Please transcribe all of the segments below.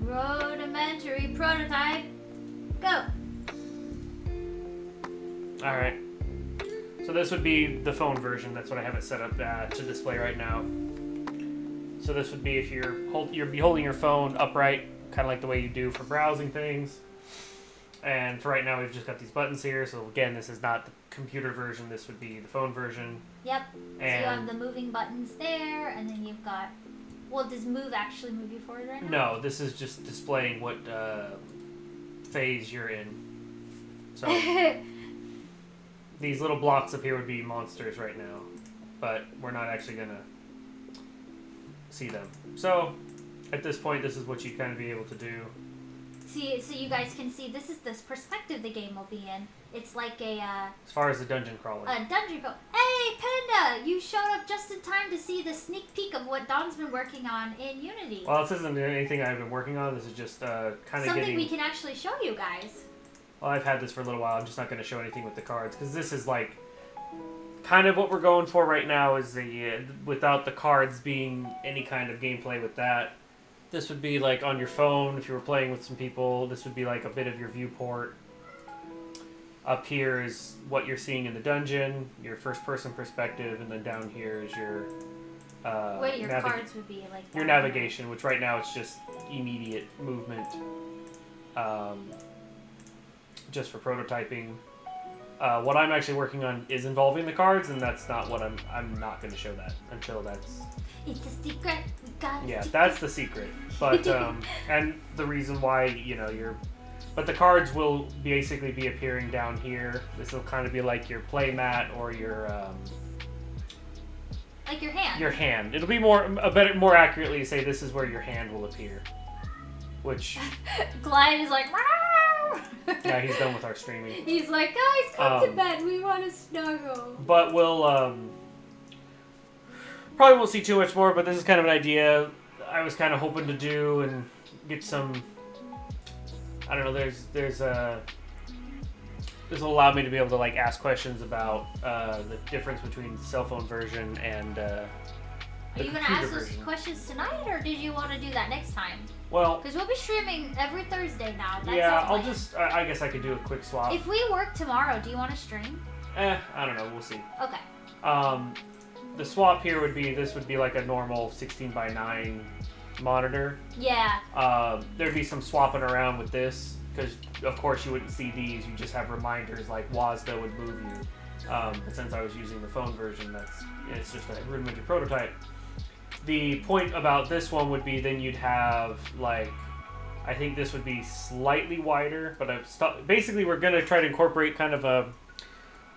Rudimentary prototype. Go. Alright. So this would be the phone version. That's what I have it set up to display right now. So this would be if you're be holding your phone upright, kind of like the way you do for browsing things. And for right now, we've just got these buttons here. So again, this is not the computer version. This would be the phone version. Yep. And so you have the moving buttons there, and then you've got... Well, does move actually move you forward right now? No, this is just displaying what phase you're in. So these little blocks up here would be monsters right now, but we're not actually going to see them. So at this point, this is what you kind of be able to do. See, so you guys can see this is the perspective the game will be in. It's like a as far as the dungeon crawler. Dungeon crawl. Hey, Panda! You showed up just in time to see the sneak peek of what Don's been working on in Unity. Well, this isn't anything I've been working on. This is just kind of something we can actually show you guys. Well, I've had this for a little while. I'm just not going to show anything with the cards because this is like kind of what we're going for right now is the without the cards being any kind of gameplay with that. This would be like on your phone if you were playing with some people. This would be like a bit of your viewport. Up here is what you're seeing in the dungeon, your first-person perspective, and then down here is your what your cards would be like. Your navigation, which right now it's just immediate movement, just for prototyping. What I'm actually working on is involving the cards, and that's not what I'm not going to show that until that's. It's a secret. We got it. Yeah, that's the secret. But and the reason why but the cards will basically be appearing down here. This will kind of be like your play mat or your like your hand. Your hand. It'll be more accurately to say this is where your hand will appear. Which Glide is like. Yeah, he's done with our streaming. He's like, guys, come to bed. We want to snuggle. But we'll probably won't see too much more. But this is kind of an idea I was kind of hoping to do and get some. I don't know. This will allow me to be able to like ask questions about the difference between the cell phone version and. Are you gonna ask those questions tonight, or did you want to do that next time? Well, because we'll be streaming every Thursday now. That's yeah, I'll just. I guess I could do a quick swap. If we work tomorrow, do you want to stream? I don't know. We'll see. Okay. The swap here would be this would be like a normal 16:9 monitor. Yeah. There'd be some swapping around with this because of course you wouldn't see these. You just have reminders like WASD would move you. But since I was using the phone version, it's just a rudimentary prototype. The point about this one would be then you'd have like, I think this would be slightly wider, but basically we're going to try to incorporate kind of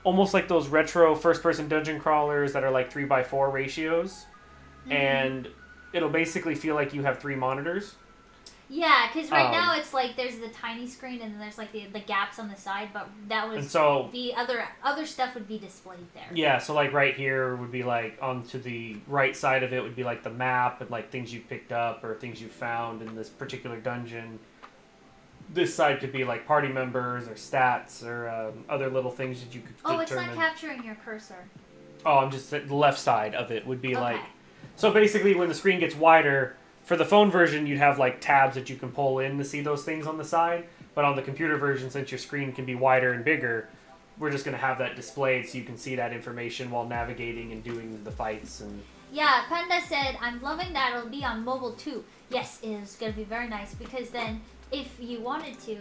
almost like those retro first-person dungeon crawlers that are like 3x4 ratios. Mm-hmm. And it'll basically feel like you have 3 monitors. Yeah, because right now it's like there's the tiny screen and then there's like the gaps on the side, but that was the other stuff would be displayed there. Yeah, so like right here would be like onto the right side of it would be like the map and like things you picked up or things you found in this particular dungeon. This side could be like party members or stats or other little things that you could determine. It's not capturing your cursor. Oh, I'm just the left side of it would be like. So basically, when the screen gets wider. For the phone version, you'd have like tabs that you can pull in to see those things on the side. But on the computer version, since your screen can be wider and bigger, we're just going to have that displayed so you can see that information while navigating and doing the fights. And yeah, Panda said, I'm loving that it'll be on mobile too. Yes, it is going to be very nice because then if you wanted to,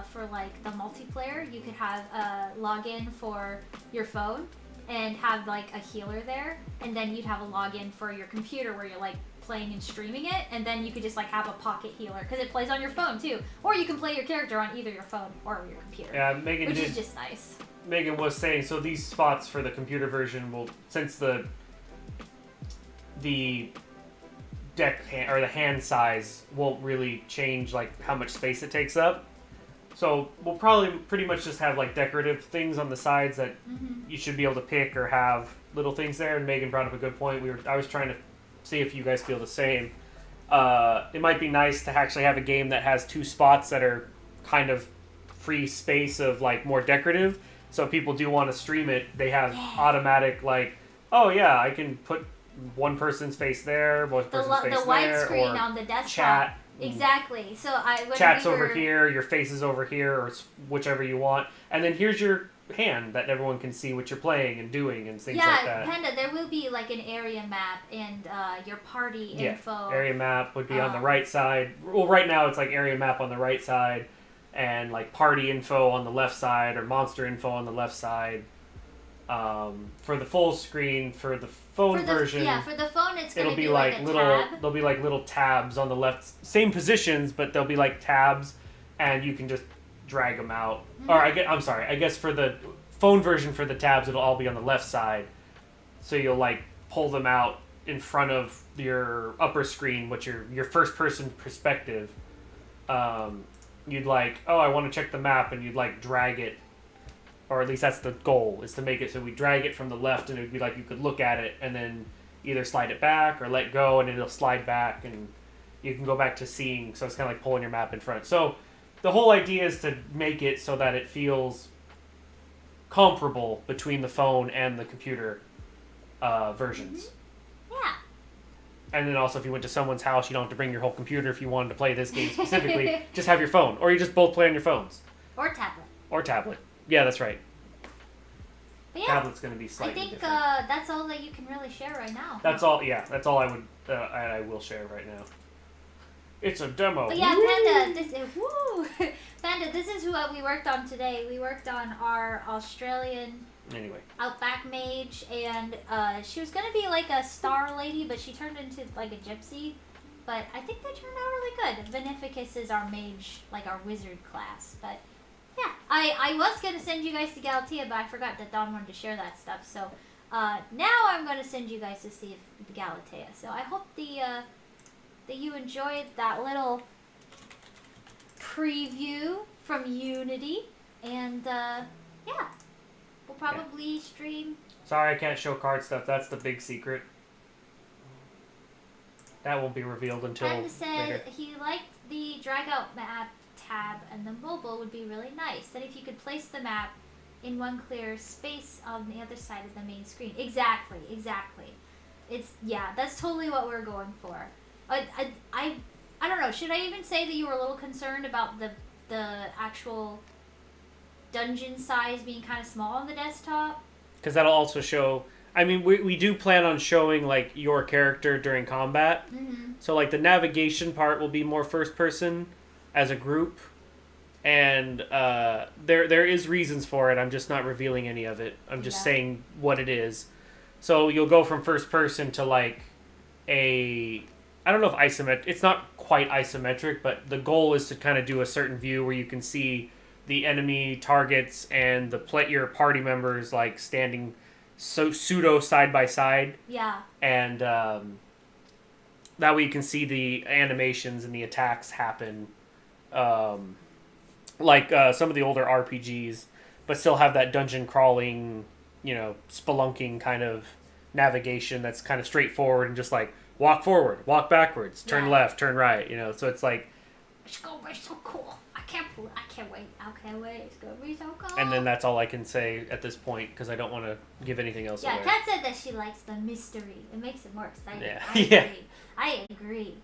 for like the multiplayer, you could have a login for your phone and have like a healer there. And then you'd have a login for your computer where you're like playing and streaming it, and then you could just like have a pocket healer because it plays on your phone too, or you can play your character on either your phone or your computer. Yeah, Megan which is just nice. Megan was saying so these spots for the computer version will, since the deck or the hand size won't really change like how much space it takes up. So we'll probably pretty much just have like decorative things on the sides that you should be able to pick or have little things there. And Megan brought up a good point. I was trying to see if you guys feel the same. It might be nice to actually have a game that has 2 spots that are kind of free space of like more decorative. So if people do want to stream it, they have automatic like, oh yeah, I can put one person's face there, one person's face there, the white screen or on the desktop. chat. Exactly. So when chat's we were... over here, your face is over here, or whichever you want, and then here's your hand that everyone can see what you're playing and doing and things like that. Yeah, Panda, there will be like an area map and your party info. Area map would be on the right side. Well, right now it's like area map on the right side, and like party info on the left side, or monster info on the left side. For the full screen, for the phone version, for the phone, it'll be like little tab. There'll be like little tabs on the left, same positions, but they'll be like tabs, and you can just drag them out. Mm-hmm. Or I guess for the phone version, for the tabs, it'll all be on the left side, so you'll like pull them out in front of your upper screen, which your first person perspective. You'd like, I want to check the map, and you'd like drag it. Or at least that's the goal, is to make it so we drag it from the left, and it would be like you could look at it and then either slide it back or let go, and it'll slide back, and you can go back to seeing. So it's kind of like pulling your map in front. So the whole idea is to make it so that it feels comparable between the phone and the computer versions. Yeah. And then also, if you went to someone's house, you don't have to bring your whole computer if you wanted to play this game specifically. Just have your phone. Or you just both play on your phones. Or tablet. Yeah, that's right. But yeah, tablet's going to be slightly different. I think that's all that you can really share right now. That's all. Yeah, that's all I will share right now. It's a demo. But yeah, Panda, Panda, this is what we worked on today. We worked on our Australian Outback mage, and she was gonna be like a star lady, but she turned into like a gypsy. But I think they turned out really good. Beneficus is our mage, like our wizard class, but. Yeah, I was going to send you guys to Galatea, but I forgot that Don wanted to share that stuff. So now I'm going to send you guys to see the Galatea. So I hope that you enjoyed that little preview from Unity. And yeah, we'll probably stream. Sorry I can't show card stuff. That's the big secret. That won't be revealed until Panda said later. He liked the drag out map tab, and the mobile would be really nice. That if you could place the map in one clear space on the other side of the main screen. Exactly. That's totally what we're going for. I don't know. Should I even say that you were a little concerned about the actual dungeon size being kind of small on the desktop? Because that'll also show. I mean, we do plan on showing like your character during combat. Mm-hmm. So like the navigation part will be more first person. As a group, and there is reasons for it. I'm just not revealing any of it. I'm just saying what it is. So you'll go from first person to like I don't know if isometric. It's not quite isometric, but the goal is to kind of do a certain view where you can see the enemy targets and your party members like standing pseudo side by side. Yeah. And that way you can see the animations and the attacks happen. Like some of the older RPGs, but still have that dungeon crawling, spelunking kind of navigation that's kind of straightforward and just like walk forward, walk backwards, turn left, turn right, so it's like it's gonna be so cool. I can't wait. It's gonna be so cool. And then that's all I can say at this point because I don't want to give anything else away. Kat said that she likes the mystery. It makes it more exciting. Yeah. I agree.